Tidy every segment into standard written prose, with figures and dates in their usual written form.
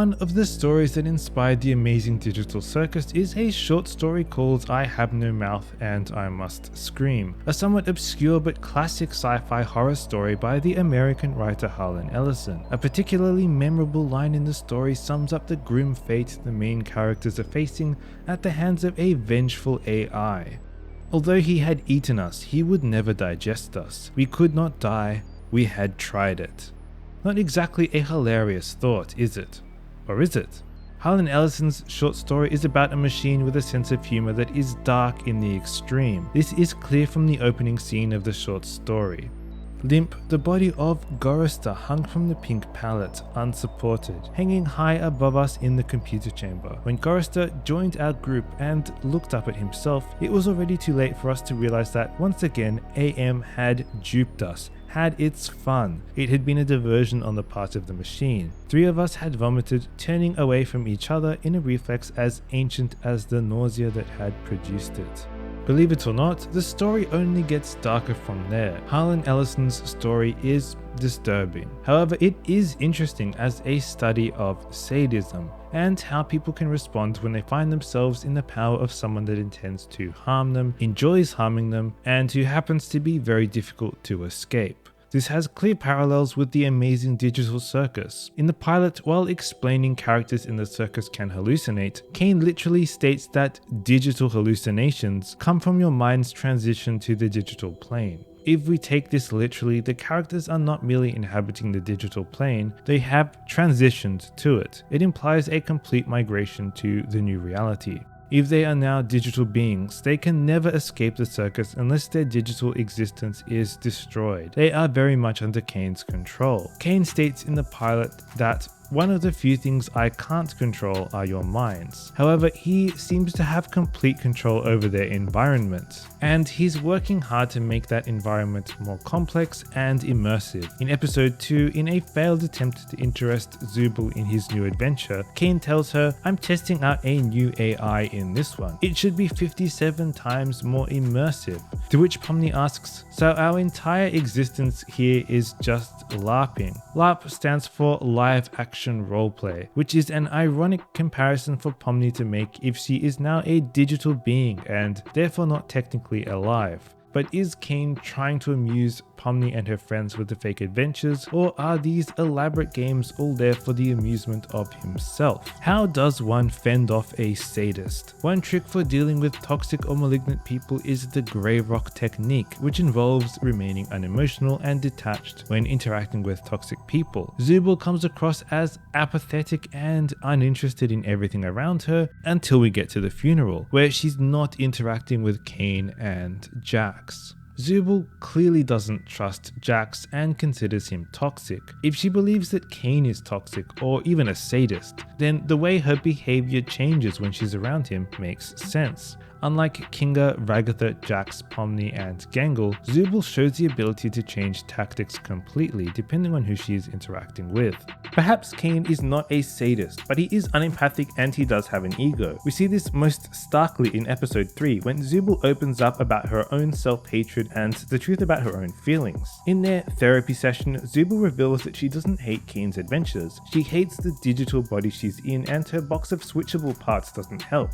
One of the stories that inspired the Amazing Digital Circus is a short story called I Have No Mouth and I Must Scream, a somewhat obscure but classic sci-fi horror story by the American writer Harlan Ellison. A particularly memorable line in the story sums up the grim fate the main characters are facing at the hands of a vengeful AI. Although he had eaten us, he would never digest us. We could not die, we had tried it. Not exactly a hilarious thought, is it? Or is it? Harlan Ellison's short story is about a machine with a sense of humor that is dark in the extreme. This is clear from the opening scene of the short story. Limp, the body of Gorrister hung from the pink pallet, unsupported, hanging high above us in the computer chamber. When Gorrister joined our group and looked up at himself, it was already too late for us to realize that once again AM had duped us, had its fun. It had been a diversion on the part of the machine. 3 of us had vomited, turning away from each other in a reflex as ancient as the nausea that had produced it. Believe it or not, the story only gets darker from there. Harlan Ellison's story is disturbing. However, it is interesting as a study of sadism and how people can respond when they find themselves in the power of someone that intends to harm them, enjoys harming them, and who happens to be very difficult to escape. This has clear parallels with the Amazing Digital Circus. In the pilot, while explaining characters in the circus can hallucinate, Caine literally states that digital hallucinations come from your mind's transition to the digital plane. If we take this literally, the characters are not merely inhabiting the digital plane, they have transitioned to it. It implies a complete migration to the new reality. If they are now digital beings, they can never escape the circus unless their digital existence is destroyed. They are very much under Caine's control. Caine states in the pilot that one of the few things I can't control are your minds. However, he seems to have complete control over their environment, and he's working hard to make that environment more complex and immersive. In episode 2, in a failed attempt to interest Zooble in his new adventure, Caine tells her, "I'm testing out a new AI in this one. It should be 57 times more immersive." To which Pomni asks, "So our entire existence here is just LARPing?" LARP stands for live action roleplay, which is an ironic comparison for Pomni to make if she is now a digital being and therefore not technically alive. But is Caine trying to amuse Pomni and her friends with the fake adventures, or are these elaborate games all there for the amusement of himself? How does one fend off a sadist? One trick for dealing with toxic or malignant people is the grey rock technique, which involves remaining unemotional and detached when interacting with toxic people. Zooble comes across as apathetic and uninterested in everything around her until we get to the funeral, where she's not interacting with Caine and Jax. Zooble clearly doesn't trust Jax and considers him toxic. If she believes that Caine is toxic or even a sadist, then the way her behavior changes when she's around him makes sense. Unlike Kinga, Ragatha, Jax, Pomni, and Gangle, Zooble shows the ability to change tactics completely depending on who she is interacting with. Perhaps Caine is not a sadist, but he is unempathic and he does have an ego. We see this most starkly in episode 3 when Zooble opens up about her own self-hatred and the truth about her own feelings. In their therapy session, Zooble reveals that she doesn't hate Caine's adventures. She hates the digital body she's in and her box of switchable parts doesn't help.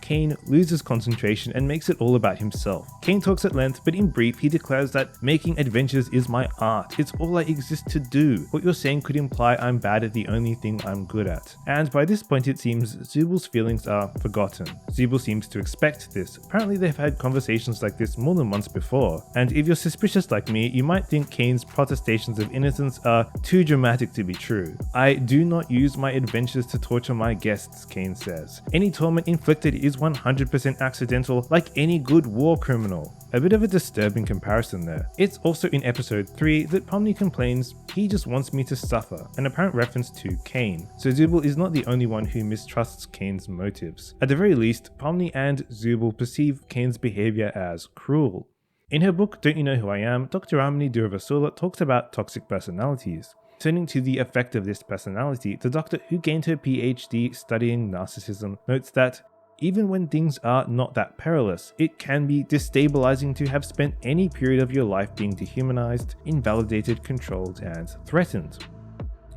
Caine loses concentration and makes it all about himself. Caine talks at length, but in brief he declares that making adventures is my art. It's all I exist to do. What you're saying could imply I'm bad at the only thing I'm good at. And by this point it seems Zooble's feelings are forgotten. Zooble seems to expect this. Apparently they've had conversations like this more than once before. And if you're suspicious like me, you might think Caine's protestations of innocence are too dramatic to be true. I do not use my adventures to torture my guests, Caine says. Any torment inflicted is 100% accidental, like any good war criminal. A bit of a disturbing comparison there. It's also in episode 3 that Pomni complains, "He just wants me to suffer," an apparent reference to Caine. So Zooble is not the only one who mistrusts Caine's motives. At the very least, Pomni and Zooble perceive Caine's behavior as cruel. In her book Don't You Know Who I Am, Dr. Amini Durvasula talks about toxic personalities. Turning to the effect of this personality, the doctor who gained her PhD studying narcissism notes that even when things are not that perilous, it can be destabilizing to have spent any period of your life being dehumanized, invalidated, controlled, and threatened.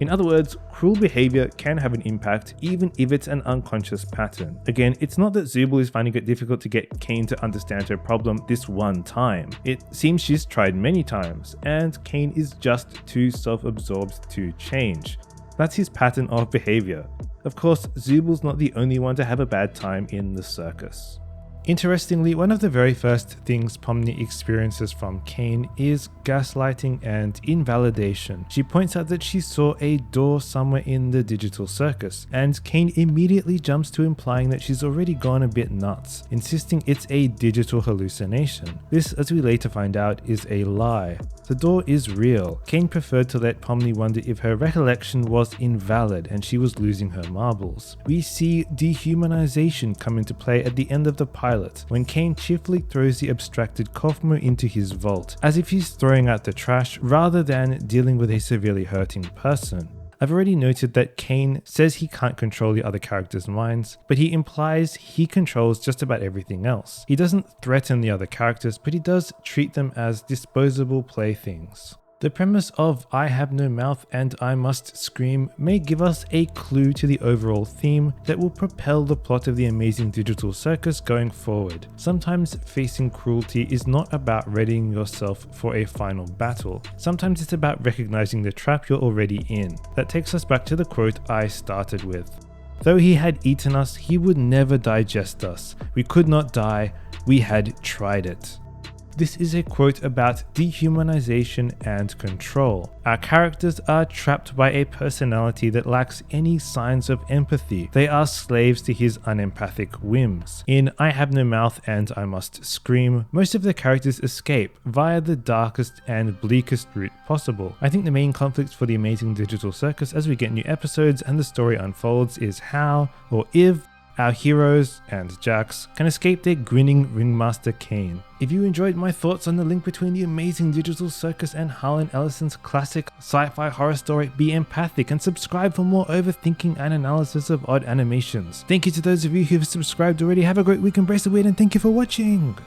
In other words, cruel behavior can have an impact even if it's an unconscious pattern. Again, it's not that Zooble is finding it difficult to get Caine to understand her problem this one time. It seems she's tried many times, and Caine is just too self-absorbed to change. That's his pattern of behavior. Of course, Zooble's not the only one to have a bad time in the circus. Interestingly, one of the very first things Pomni experiences from Caine is gaslighting and invalidation. She points out that she saw a door somewhere in the digital circus, and Caine immediately jumps to implying that she's already gone a bit nuts, insisting it's a digital hallucination. This, as we later find out, is a lie. The door is real. Caine preferred to let Pomni wonder if her recollection was invalid and she was losing her marbles. We see dehumanization come into play at the end of the pilot, when Caine cheerfully throws the abstracted Kaufmo into his vault, as if he's throwing out the trash rather than dealing with a severely hurting person. I've already noted that Caine says he can't control the other characters' minds, but he implies he controls just about everything else. He doesn't threaten the other characters, but he does treat them as disposable playthings. The premise of I have no mouth and I must scream may give us a clue to the overall theme that will propel the plot of the Amazing Digital Circus going forward. Sometimes facing cruelty is not about readying yourself for a final battle. Sometimes it's about recognizing the trap you're already in. That takes us back to the quote I started with. Though he had eaten us, he would never digest us. We could not die, we had tried it. This is a quote about dehumanization and control. Our characters are trapped by a personality that lacks any signs of empathy. They are slaves to his unempathic whims. In I Have No Mouth and I Must Scream, most of the characters escape via the darkest and bleakest route possible. I think the main conflict for the Amazing Digital Circus as we get new episodes and the story unfolds is how, or if, our heroes and Jax can escape their grinning ringmaster Caine. If you enjoyed my thoughts on the link between the Amazing Digital Circus and Harlan Ellison's classic sci-fi horror story, be empathic and subscribe for more overthinking and analysis of odd animations. Thank you to those of you who have subscribed already. Have a great week, embrace the weird, and thank you for watching!